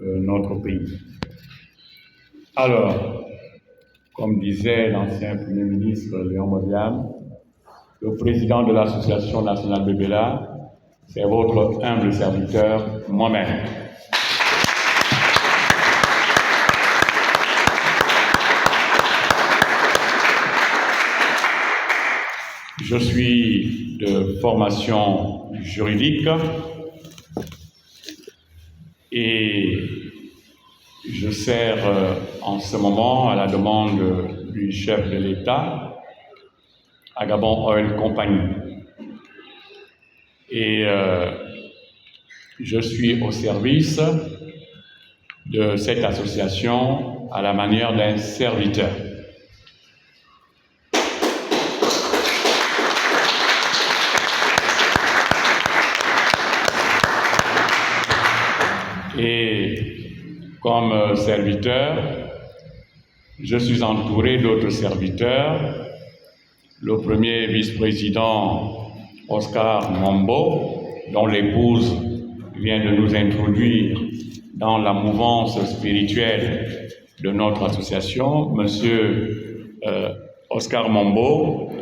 notre pays. Alors, comme disait l'ancien Premier ministre Léon Modiam, le président de l'Association nationale Bébéla, c'est votre humble serviteur, moi-même. Je suis de formation juridique et je sers en ce moment à la demande du chef de l'État à Gabon Oil Company. Et je suis au service de cette association à la manière d'un serviteur. Et comme serviteur, je suis entouré d'autres serviteurs. Le premier vice-président, Oscar Mambo, dont l'épouse vient de nous introduire dans la mouvance spirituelle de notre association. Monsieur Oscar Mambo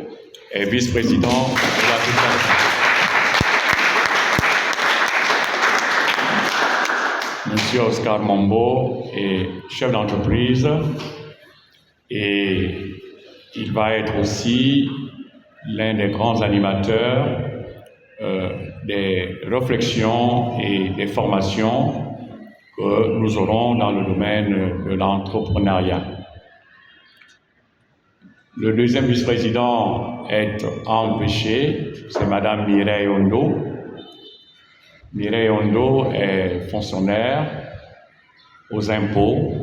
est vice-président de l'association. Monsieur Oscar Mambo est chef d'entreprise et il va être aussi l'un des grands animateurs des réflexions et des formations que nous aurons dans le domaine de l'entrepreneuriat. Le deuxième vice-président est empêché, c'est Madame Mireille Ondo. Mireille Ondo est fonctionnaire aux impôts.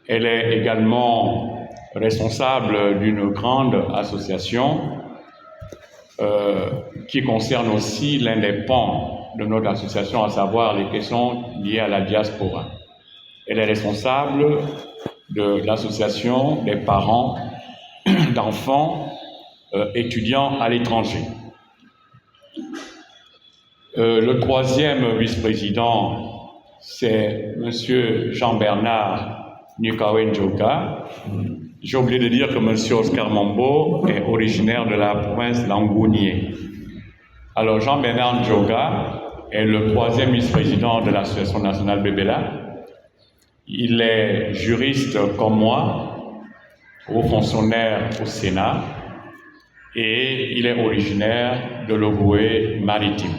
Elle est également responsable d'une grande association qui concerne aussi l'un des pans de notre association, à savoir les questions liées à la diaspora. Elle est responsable de l'association des parents d'enfants étudiants à l'étranger. Le troisième vice-président, c'est M. Jean-Bernard Nukawen-Djoka. J'ai oublié de dire que M. Oscar Mambo est originaire de la province d'Angounié. Alors Jean-Bernard Djoka est le troisième vice-président de l'Association nationale Bébéla. Il est juriste comme moi, haut fonctionnaire au Sénat, et il est originaire de l'Ogooué maritime.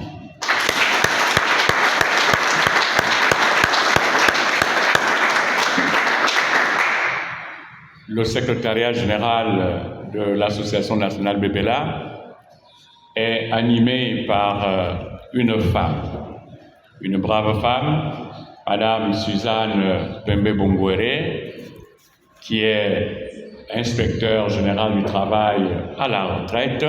Le secrétariat général de l'Association nationale Bébéla est animé par une femme, une brave femme, Madame Suzanne Pembe-Bongouéré, qui est inspecteur général du travail à la retraite,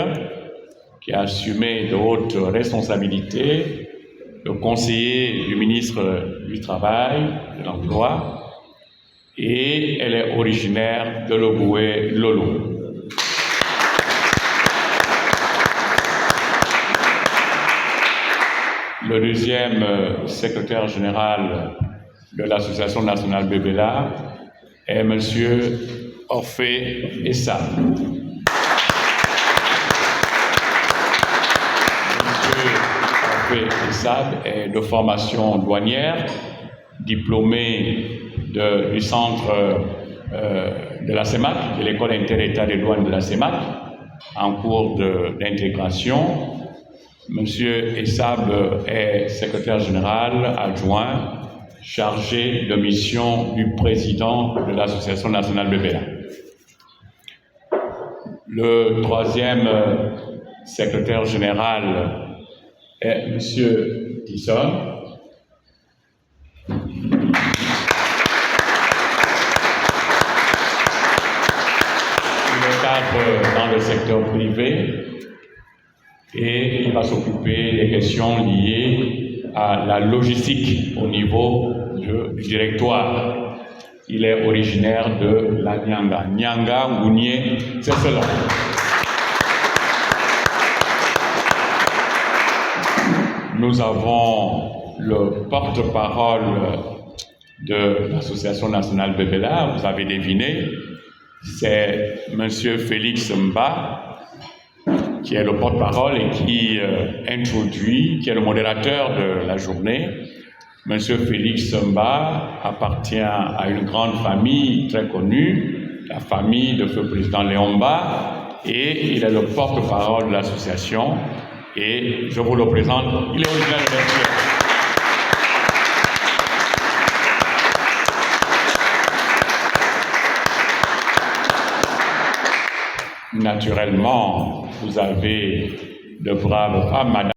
qui a assumé de hautes responsabilités, le conseiller du ministre du Travail, de l'Emploi, et elle est originaire de l'Ogooué Lolo. Le deuxième secrétaire général de l'Association nationale Bébéla est M. Orphée Essab. M. Orphée Essab est de formation douanière, diplômé du centre de la CEMAC, de l'école inter-État des douanes de la CEMAC, en cours d'intégration. Monsieur Essab est secrétaire général adjoint chargé de mission du président de l'Association nationale Bébéla. Le troisième secrétaire général est Monsieur Tisson. Dans le secteur privé et il va s'occuper des questions liées à la logistique au niveau du directoire. Il est originaire de la Nyanga. Nyanga, Ngounié, c'est cela. Nous avons le porte-parole de l'Association nationale Bébéla, vous avez deviné, c'est M. Félix Mba, qui est le porte-parole et qui introduit, qui est le modérateur de la journée. M. Félix Mba appartient à une grande famille très connue, la famille de feu président Léon Mba, et il est le porte-parole de l'association. Et je vous le présente, il est originaire de Versailles. Naturellement, vous avez de braves femmes, Madame